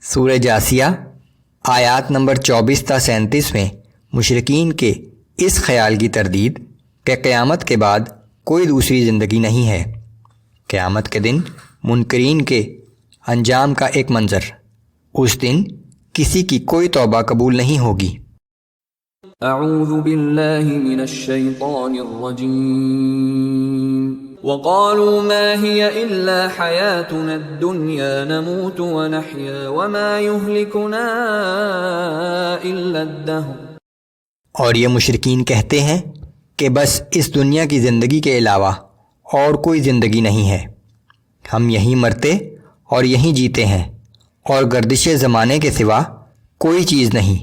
سورہ جاسیہ آیات نمبر 24 تا 37 میں مشرکین کے اس خیال کی تردید کہ قیامت کے بعد کوئی دوسری زندگی نہیں ہے۔ قیامت کے دن منکرین کے انجام کا ایک منظر، اس دن کسی کی کوئی توبہ قبول نہیں ہوگی۔ اعوذ باللہ من الشیطان الرجیم وقالوا ما هي الا حياتنا الدنيا نموت ونحيا وما يهلكنا الا الدهر، اور یہ مشرکین کہتے ہیں کہ بس اس دنیا کی زندگی کے علاوہ اور کوئی زندگی نہیں ہے، ہم یہیں مرتے اور یہیں جیتے ہیں، اور گردش زمانے کے سوا کوئی چیز نہیں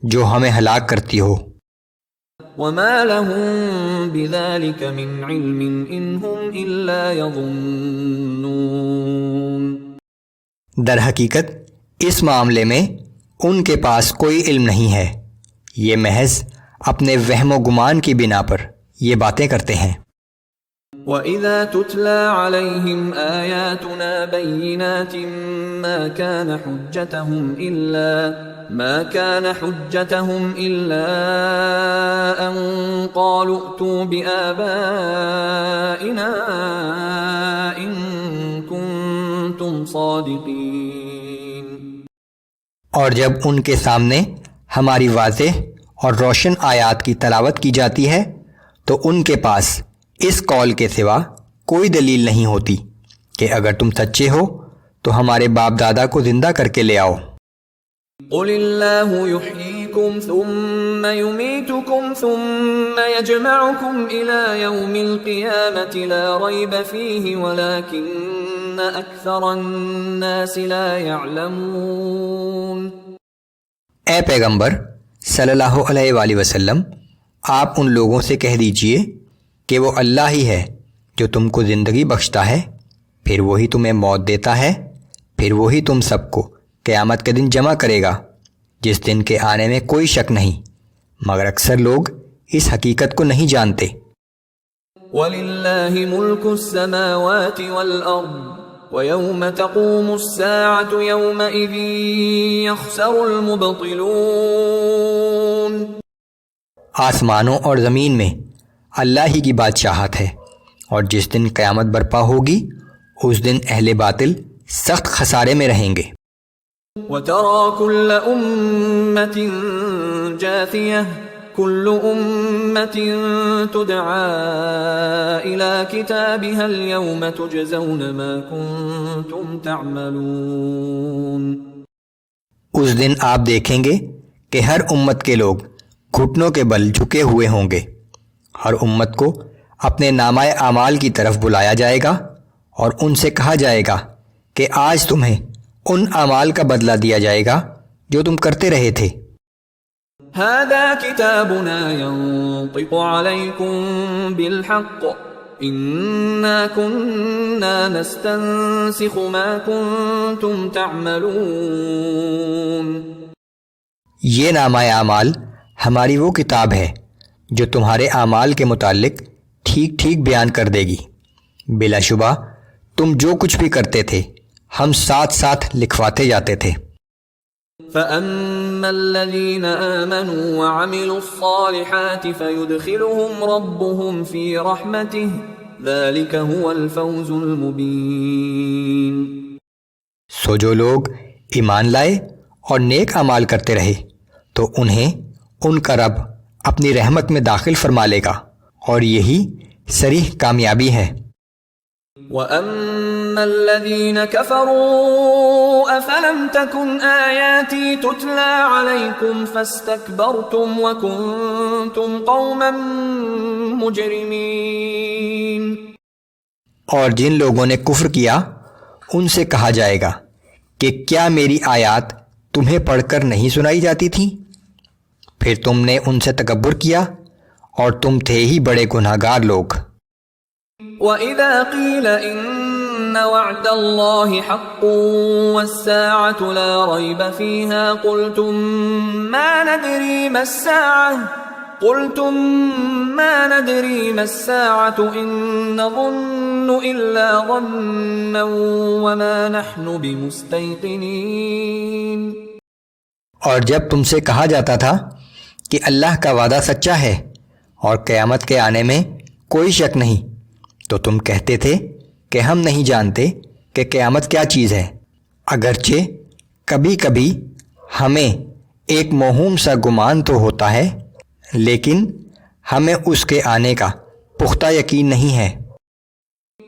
جو ہمیں ہلاک کرتی ہو۔ وما لهم بذلك من علم ان هم الا يظنون، در حقیقت اس معاملے میں ان کے پاس کوئی علم نہیں ہے، یہ محض اپنے وہم و گمان کی بنا پر یہ باتیں کرتے ہیں۔ وَإِذَا تُتْلَى عَلَيْهِمْ آيَاتُنَا بَيِّنَاتٍ مَا كَانَ حُجَّتَهُمْ إِلَّا أَن قَالُوا ائْتُوا بِآبَائِنَا إِن كُنتُمْ صَادِقِينَ، اور جب ان کے سامنے ہماری واضح اور روشن آیات کی تلاوت کی جاتی ہے تو ان کے پاس اس قول کے سوا کوئی دلیل نہیں ہوتی کہ اگر تم سچے ہو تو ہمارے باپ دادا کو زندہ کر کے لے آؤ۔ قُلِ اللَّهُ يُحْيِيكُمْ ثُمَّ يُمِيتُكُمْ ثُمَّ يَجْمَعُكُمْ إِلَى يَوْمِ الْقِيَامَةِ لَا رَيْبَ فِيهِ وَلَكِنَّ أَكْثَرَ النَّاسِ لَا يَعْلَمُونَ۔ اے پیغمبر صلی اللہ علیہ وآلہ وسلم، آپ ان لوگوں سے کہہ دیجئے کہ وہ اللہ ہی ہے جو تم کو زندگی بخشتا ہے، پھر وہی تمہیں موت دیتا ہے، پھر وہی تم سب کو قیامت کے دن جمع کرے گا جس دن کے آنے میں کوئی شک نہیں، مگر اکثر لوگ اس حقیقت کو نہیں جانتے۔ وَلِلَّهِ مُلْكُ السَّمَاوَاتِ وَالْأَرْضِ وَيَوْمَ تَقُومُ السَّاعَةُ يَوْمَئِذٍ يَخْسَرُ الْمُبْطِلُونَ، آسمانوں اور زمین میں اللہ ہی کی بادشاہت ہے، اور جس دن قیامت برپا ہوگی اس دن اہل باطل سخت خسارے میں رہیں گے۔ وَتَرَى كُلَّ أُمَّةٍ جَاثِيَةً كُلُّ أُمَّةٍ تُدْعَى إِلَى كِتَابِهَا الْيَوْمَ تُجْزَوْنَ مَا كُنتُمْ تَعْمَلُونَ، اس دن آپ دیکھیں گے کہ ہر امت کے لوگ گھٹنوں کے بل جھکے ہوئے ہوں گے، ہر امت کو اپنے نامہ اعمال کی طرف بلایا جائے گا اور ان سے کہا جائے گا کہ آج تمہیں ان اعمال کا بدلہ دیا جائے گا جو تم کرتے رہے تھے۔ هذا كتابنا ينطق عليكم بالحق إنا كنا نستنسخ ما كنتم تعملون، یہ نامہ اعمال ہماری وہ کتاب ہے جو تمہارے اعمال کے متعلق ٹھیک ٹھیک بیان کر دے گی، بلا شبہ تم جو کچھ بھی کرتے تھے ہم ساتھ ساتھ لکھواتے جاتے تھے۔ فَأَمَّا الَّذِينَ آمَنُوا وَعَمِلُوا الصَّالِحَاتِ فَيُدْخِلُهُمْ رَبُّهُمْ فِي رَحْمَتِهِ ذَلِكَ هُوَ الْفَوْزُ الْمُبِينُ، سو جو لوگ ایمان لائے اور نیک اعمال کرتے رہے تو انہیں ان کا رب اپنی رحمت میں داخل فرما لے گا، اور یہی صریح کامیابی ہے۔ وَأَمَّا الَّذِينَ كَفَرُوا أَفَلَمْ تَكُنْ آيَاتِي تُتْلَى عَلَيْكُمْ فَاسْتَكْبَرْتُمْ وَكُنْتُمْ قَوْمًا مُجْرِمِينَ، اور جن لوگوں نے کفر کیا ان سے کہا جائے گا کہ کیا میری آیات تمہیں پڑھ کر نہیں سنائی جاتی تھیں؟ پھر تم نے ان سے تکبر کیا اور تم تھے ہی بڑے گناہگار لوگ۔ وَإِذَا قِيلَ إِنَّ وَعْدَ اللَّهِ حَقٌّ وَالسَّاعَةُ لَا رَيْبَ فِيهَا قُلْتُمْ مَا نَدْرِي مَا السَّاعَةُ إِن نَّظُنُّ الظن إلا ظنا وما نحن بمستيقنين. اور جب تم سے کہا جاتا تھا کہ اللہ کا وعدہ سچا ہے اور قیامت کے آنے میں کوئی شک نہیں، تو تم کہتے تھے کہ ہم نہیں جانتے کہ قیامت کیا چیز ہے، اگرچہ کبھی کبھی ہمیں ایک موہوم سا گمان تو ہوتا ہے، لیکن ہمیں اس کے آنے کا پختہ یقین نہیں ہے.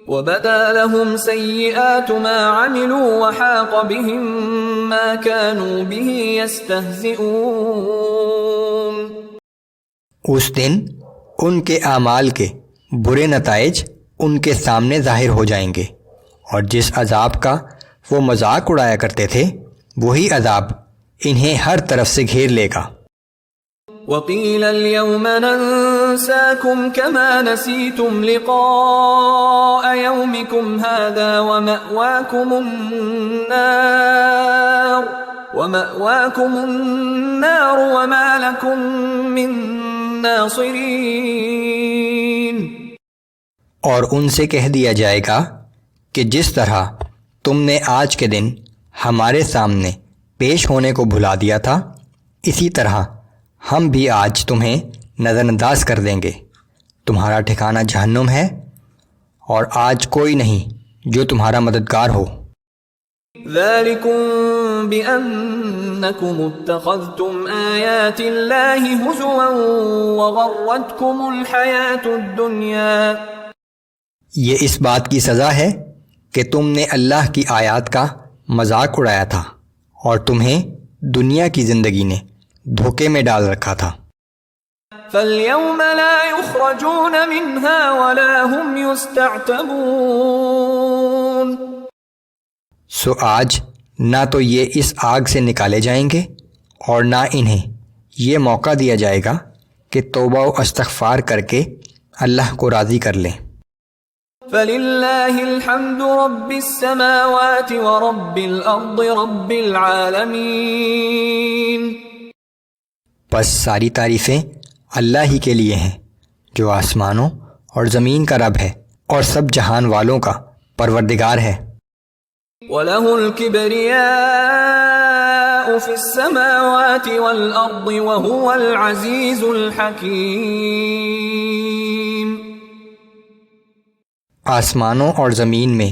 وَبَدَا لَهُمْ سَيِّئَاتُ مَا عَمِلُوا وَحَاقَ بِهِمْ مَا كَانُوا بِهِ يَسْتَهْزِئُونَ. اس دن ان کے اعمال کے برے نتائج ان کے سامنے ظاہر ہو جائیں گے، اور جس عذاب کا وہ مذاق اڑایا کرتے تھے وہی عذاب انہیں ہر طرف سے گھیر لے گا. وَقِيلَ الْيَوْمَ نَنْسَاكُمْ كَمَا نَسِيتُمْ لِقَاءَ يَوْمِكُمْ هَذَا وَمَأْوَاكُمُ النَّارُ وَمَا لَكُمْ مِنْ نَاصِرِينَ. اور ان سے کہہ دیا جائے گا کہ جس طرح تم نے آج کے دن ہمارے سامنے پیش ہونے کو بھلا دیا تھا، اسی طرح ہم بھی آج تمہیں نظر انداز کر دیں گے. تمہارا ٹھکانہ جہنم ہے، اور آج کوئی نہیں جو تمہارا مددگار ہو. ذَلِكُمْ بِأَنَّكُمُ اتَّخَذْتُمْ آيَاتِ اللَّهِ هُزُوًا وَغَرَّتْكُمُ الْحَيَاةُ الدُّنْيَا. یہ اس بات کی سزا ہے کہ تم نے اللہ کی آیات کا مذاق اڑایا تھا اور تمہیں دنیا کی زندگی نے دھوکے میں ڈال رکھا تھا. فَالْيَوْمَ لَا يُخْرَجُونَ مِنْهَا وَلَا هُمْ يُسْتَعْتَبُونَ. سو آج نہ تو یہ اس آگ سے نکالے جائیں گے اور نہ انہیں یہ موقع دیا جائے گا کہ توبہ و استغفار کر کے اللہ کو راضی کر لیں. فَلِلَّهِ الْحَمْدُ رَبِّ السَّمَاوَاتِ وَرَبِّ الْأَرْضِ رَبِّ الْعَالَمِينَ. پس ساری تعریفیں اللہ ہی کے لیے ہیں جو آسمانوں اور زمین کا رب ہے اور سب جہان والوں کا پروردگار ہے. وَلَهُ الْكِبْرِيَاءُ فِي السَّمَاوَاتِ وَالْأَرْضِ وَهُوَ الْعَزِيزُ الْحَكِيمُ. آسمانوں اور زمین میں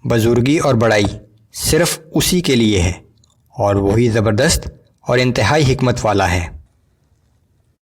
بزرگی اور بڑائی صرف اسی کے لیے ہے، اور وہی زبردست اور انتہائی حکمت والا ہے.